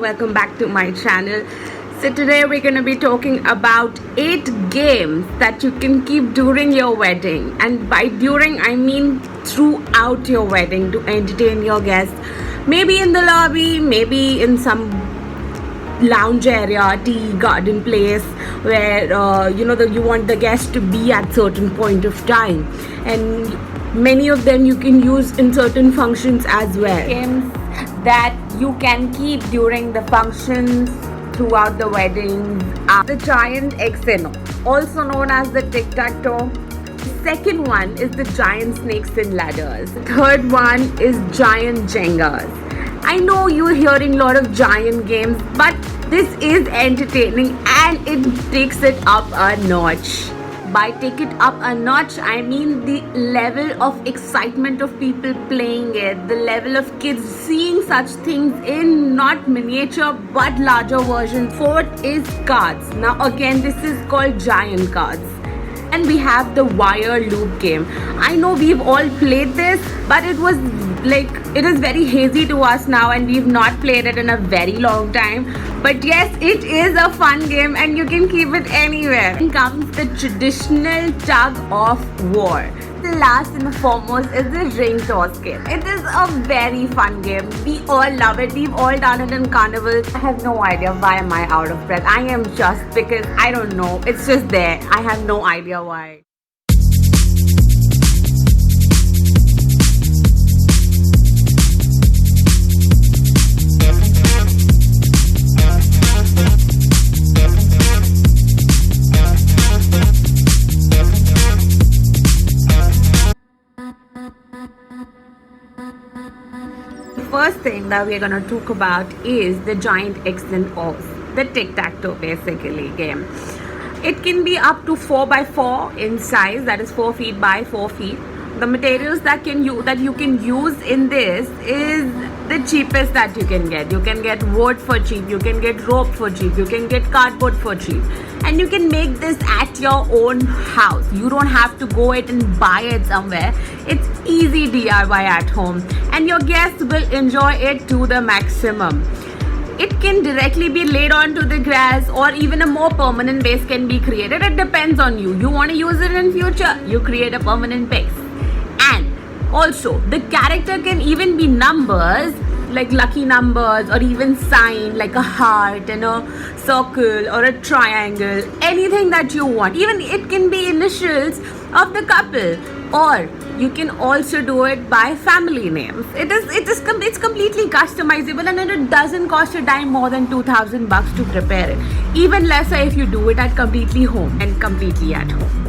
Welcome back to my channel. So today we're going to be talking about 8 games that you can keep during your wedding, and by during I mean throughout your wedding, to entertain your guests, maybe in the lobby, maybe in some lounge area, tea garden place where you want the guests to be at certain point of time, and many of them you can use in certain functions as well. Games that you can keep during the functions throughout the weddings are the giant XNO, also known as the tic-tac-toe. The second one is the giant snakes and ladders. The third one is giant Jengas. I know you're hearing a lot of giant games, but this is entertaining and it takes it up a notch. By take it up a notch, I mean the level of excitement of people playing it, the level of kids seeing such things in not miniature but larger version. Fourth is cards. Now again, this is called giant cards. And we have the wire loop game. I know we've all played this, but it is very hazy to us now and we've not played it in a very long time. But yes, it is a fun game and you can keep it anywhere. Then comes the traditional tug of war. The last and the foremost is the ring toss game. It is a very fun game. We all love it. We've all done it in carnival. I have no idea why am I out of breath. I am just because I don't know. It's just there. I have no idea why. First thing that we're going to talk about is the giant X and O's, the tic-tac-toe basically game. It can be up to 4x4 in size, that is 4 feet by 4 feet. The materials that you can use in this is the cheapest that you can get. You can get wood for cheap, you can get rope for cheap, you can get cardboard for cheap, and you can make this at your own house. You don't have to go it and buy it somewhere. It's easy DIY at home and your guests will enjoy it to the maximum. It can directly be laid onto the grass or even a more permanent base can be created. It depends on you. You want to use it in future, you create a permanent base. And also the character can even be numbers, like lucky numbers, or even sign like a heart and a circle or a triangle, anything that you want. Even it can be initials of the couple, or you can also do it by family names. It's completely customizable and it doesn't cost a dime more than $2,000 to prepare it. Even lesser if you do it at completely home and completely at home.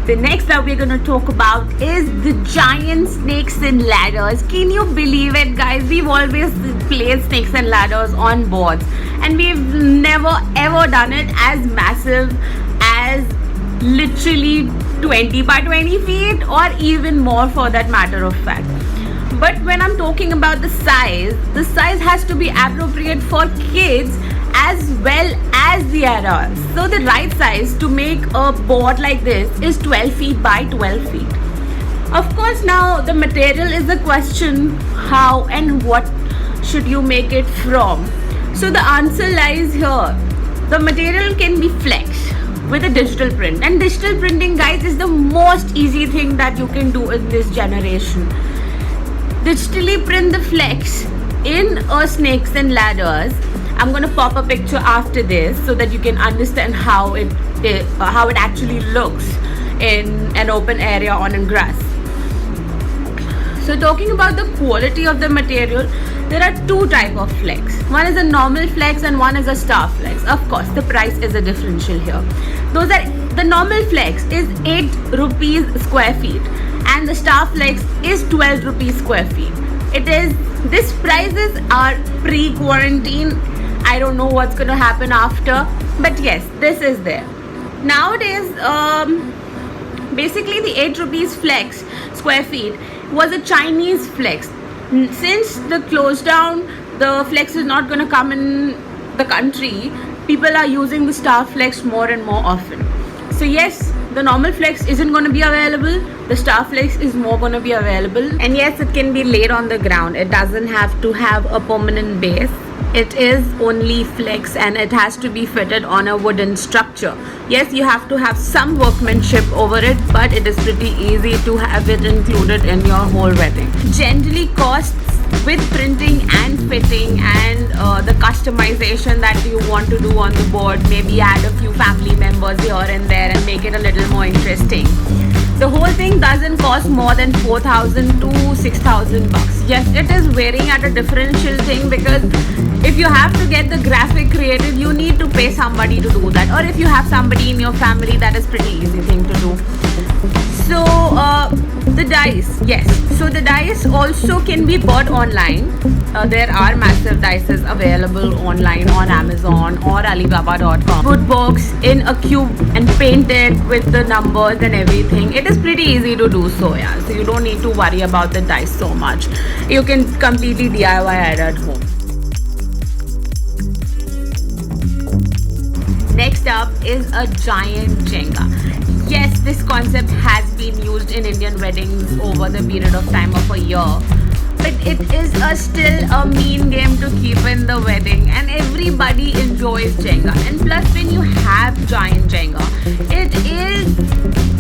The next that we're going to talk about is the giant snakes and ladders. Can you believe it, guys? We've always played snakes and ladders on boards and we've never ever done it as massive as literally 20 by 20 feet or even more for that matter of fact. But when I'm talking about the size has to be appropriate for kids as well as the adults. So the right size to make a board like this is 12 feet by 12 feet. Of course, now the material is the question, how and what should you make it from? So the answer lies here. The material can be flexed with a digital print, and digital printing, guys, is the most easy thing that you can do in this generation. Digitally print the flex in a snakes and ladders. I'm going to pop a picture after this so that you can understand how it actually looks in an open area on a grass. So talking about the quality of the material, there are two type of flex. One is a normal flex and one is a star flex. Of course, the price is a differential here. Those are the normal flex is 8 rupees square feet and the star flex is 12 rupees square feet. These prices are pre-quarantine. I don't know what's going to happen after, but yes, this is there. Nowadays, basically the 8 rupees flex square feet was a Chinese flex. Since the close down, the flex is not going to come in the country. People are using the star flex more and more often. So yes, the normal flex isn't going to be available. The star flex is more going to be available. And yes, it can be laid on the ground. It doesn't have to have a permanent base. It is only flex and it has to be fitted on a wooden structure. Yes, you have to have some workmanship over it, but it is pretty easy to have it included in your whole wedding. Generally costs with printing and fitting and the customization that you want to do on the board, maybe add a few family members here and there and make it a little more interesting. The whole thing doesn't cost more than 4,000 to 6,000 bucks. Yes, it is varying at a differential thing because if you have to get the graphic created, you need to pay somebody to do that. Or if you have somebody in your family, that is pretty easy thing to do. So the dice, yes. So the dice also can be bought online. There are massive dices available online on Amazon or Alibaba.com. Put box in a cube and paint it with the numbers and everything. It is pretty easy to do so, yeah. So you don't need to worry about the dice so much. You can completely DIY it at home. Next up is a giant Jenga. Yes, this concept has been used in Indian weddings over the period of time of a year. But it is still a mean game to keep in the wedding and everybody enjoys Jenga. And plus when you have giant Jenga, it is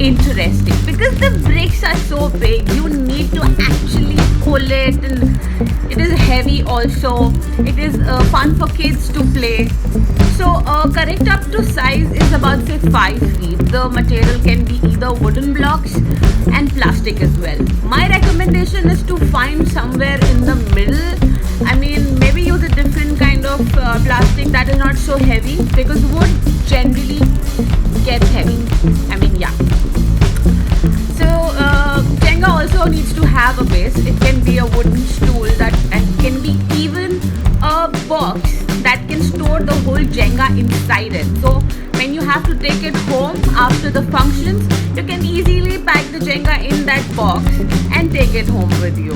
interesting because the bricks are so big. You need to actually pull it and it is heavy also. It is fun for kids to play. So correct up to size is about say 5 feet. The material can be either wooden blocks and plastic as well. My recommendation is to find somewhere in the middle. I mean, maybe use a different kind of plastic that is not so heavy because wood generally gets heavy. I mean, yeah. So Jenga also needs to have a base. It can be a wooden stool that and can be even a box that can store the whole Jenga inside it. So when you have to take it home after the functions, you can easily pack the Jenga in that box and take it home with you.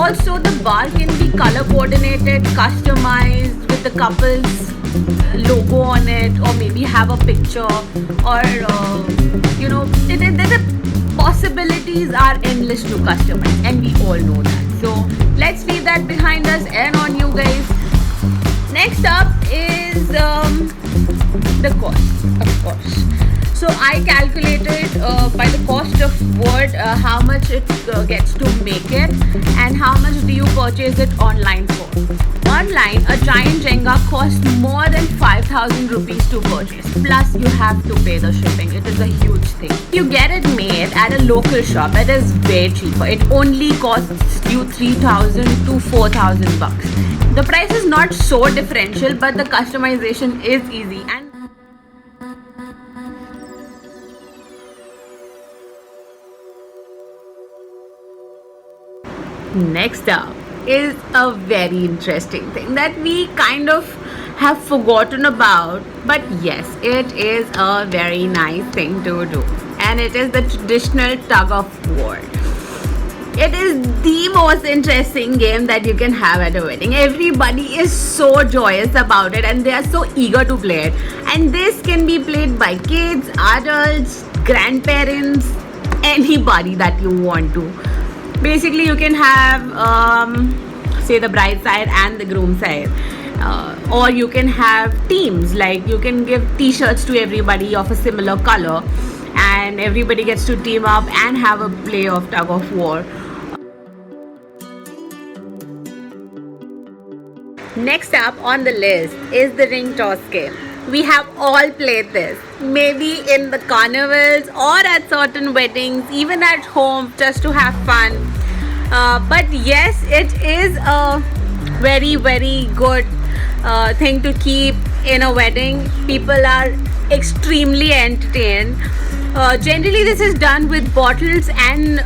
Also, the bar can be color coordinated, customized with the couple's logo on it, or maybe have a picture, or the possibilities are endless to customize, and we all know that. So let's leave that behind us and on you guys. Next up is the cost, of course. So I calculated by the cost of wood how much it gets to make it and how much do you purchase it online for. Online, a giant Jenga costs more than 5,000 rupees to purchase. Plus you have to pay the shipping. It is a huge thing. You get it made at a local shop. It is way cheaper. It only costs you 3,000 to 4,000 bucks. The price is not so differential, but the customization is easy. And next up is a very interesting thing that we kind of have forgotten about, but yes, it is a very nice thing to do, and it is the traditional tug of war. It is the most interesting game that you can have at a wedding. Everybody is so joyous about it and they are so eager to play it. And this can be played by kids, adults, grandparents, anybody that you want to. Basically, you can have, say, the bride side and the groom side. Or you can have teams, like you can give t-shirts to everybody of a similar color and everybody gets to team up and have a play of tug of war. Next up on the list is the ring toss game. We have all played this, maybe in the carnivals or at certain weddings, even at home, just to have fun. But yes, it is a very good thing to keep in a wedding. People are extremely entertained. Generally, this is done with bottles and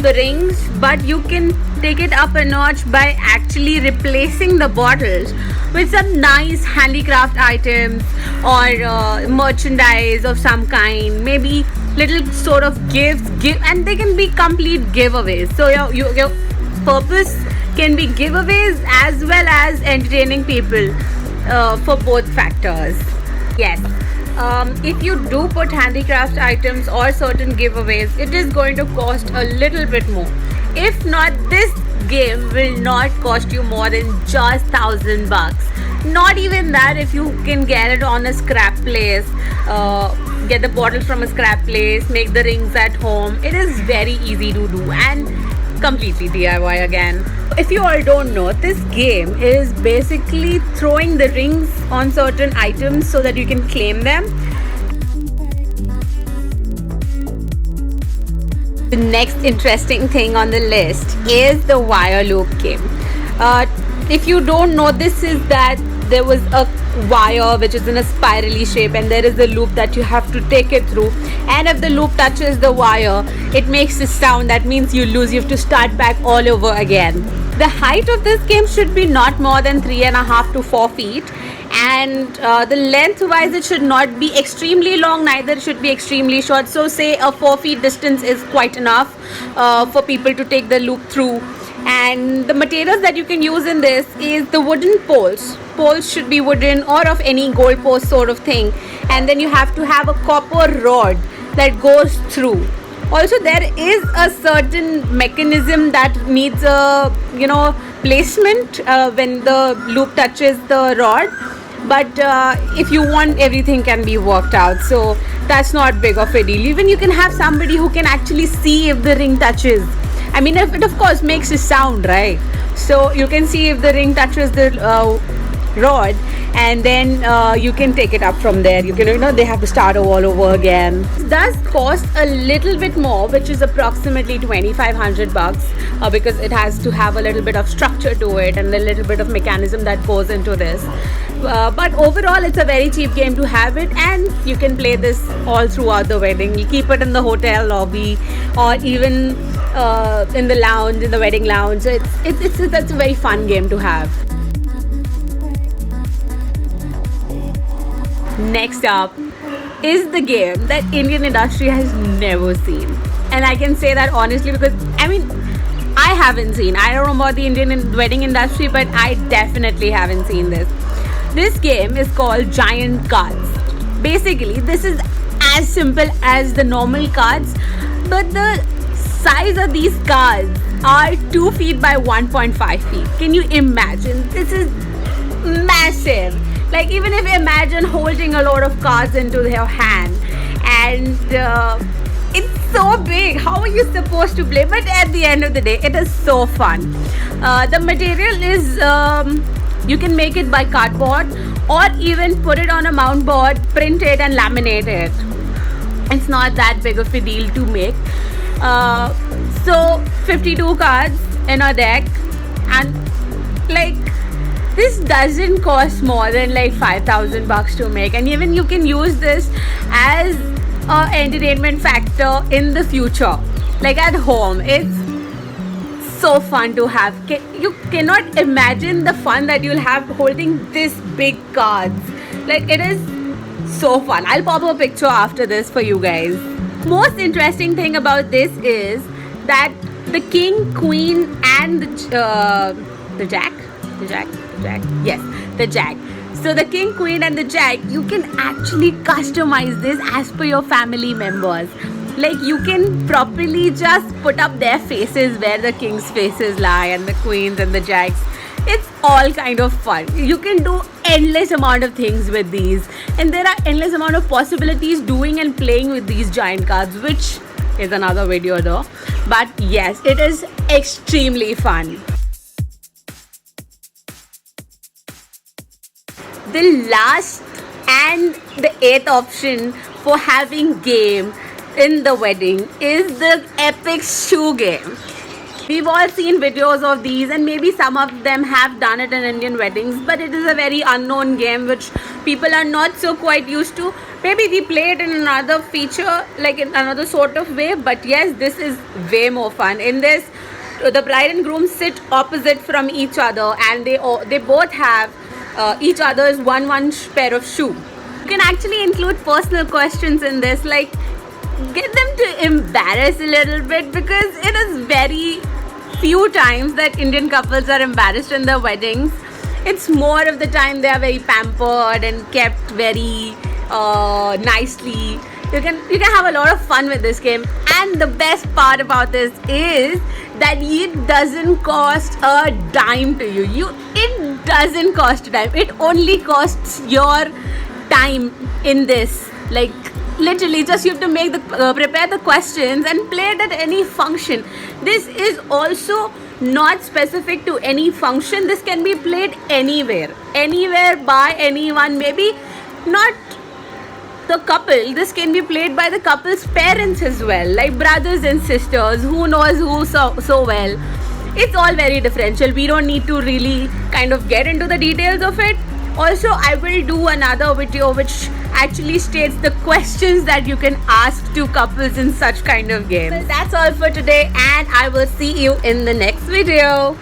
the rings, but you can take it up a notch by actually replacing the bottles with some nice handicraft items or merchandise of some kind, maybe little sort of gifts, and they can be complete giveaways. So your purpose can be giveaways as well as entertaining people, for both factors. Yes. If you do put handicraft items or certain giveaways, it is going to cost a little bit more. If not, this game will not cost you more than just $1,000. Not even that. If you can get it on a scrap place, get the bottles from a scrap place, make the rings at home. It is very easy to do and completely DIY again. If you all don't know, this game is basically throwing the rings on certain items so that you can claim them. The next interesting thing on the list is the wire loop game. If you don't know, this is that there was a wire which is in a spirally shape and there is a loop that you have to take it through, and if the loop touches the wire, it makes a sound. That means you lose. You have to start back all over again. The height of this game should be not more than 3.5 to 4 feet, and the length wise it should not be extremely long, neither should be extremely short. So say a 4 feet distance is quite enough for people to take the loop through. And the materials that you can use in this is the wooden poles should be wooden or of any gold post sort of thing, and then you have to have a copper rod that goes through. Also, there is a certain mechanism that needs a placement when the loop touches the rod, but if you want, everything can be worked out, so that's not big of a deal. Even you can have somebody who can actually see if the ring touches. I mean, if it of course makes a sound, right? So you can see if the ring touches the rod, and then you can take it up from there. You can, they have to start all over again. It does cost a little bit more, which is approximately $2,500, because it has to have a little bit of structure to it and a little bit of mechanism that goes into this. But overall, it's a very cheap game to have it, and you can play this all throughout the wedding. You keep it in the hotel lobby or even in the lounge, in the wedding lounge. That's a very fun game to have. Next up is the game that Indian industry has never seen, and I can say that honestly because I haven't seen. I don't know about the Indian wedding industry, but I definitely haven't seen this. This game is called Giant Cards. Basically, this is as simple as the normal cards, but the size of these cards are 2 feet by 1.5 feet. Can you imagine? This is massive. Like, even if you imagine holding a lot of cards into your hand, and it's so big, how are you supposed to play? But at the end of the day, it is so fun. The material is, you can make it by cardboard or even put it on a mount board, print it and laminate it. It's not that big of a deal to make. So 52 cards in a deck, and this doesn't cost more than $5,000 to make, and even you can use this as an entertainment factor in the future, like at home. It's so fun to have. You cannot imagine the fun that you'll have holding this big cards. It is so fun. I'll pop a picture after this for you guys. Most interesting thing about this is that the king, queen, and the jack. Yes, the jack. So the king, queen, and the jack, you can actually customize this as per your family members. You can properly just put up their faces where the king's faces lie, and the queens and the jacks. It's all kind of fun. You can do endless amount of things with these, and there are endless amount of possibilities doing and playing with these giant cards, which is another video though. But yes, it is extremely fun. The last and the eighth option for having game in the wedding is the epic shoe game. We've all seen videos of these, and maybe some of them have done it in Indian weddings, but it is a very unknown game which people are not so quite used to. Maybe we play it in another feature, like in another sort of way, but yes, this is way more fun. In this, the bride and groom sit opposite from each other, and they both have each other's one pair of shoe. You can actually include personal questions in this, like get them to embarrass a little bit, because it is very few times that Indian couples are embarrassed in their weddings. It's more of the time they are very pampered and kept very nicely. You can have a lot of fun with this game, and the best part about this is that it doesn't cost a dime to you. It doesn't cost a dime. It only costs your time in this. Like literally, just you have to make prepare the questions and play it at any function. This is also not specific to any function. This can be played anywhere by anyone. Maybe not the couple. This can be played by the couple's parents as well, like brothers and sisters. Who knows who so well. It's all very differential. We don't need to really kind of get into the details of it. Also, I will do another video which actually states the questions that you can ask to couples in such kind of games. Well, that's all for today, and I will see you in the next video.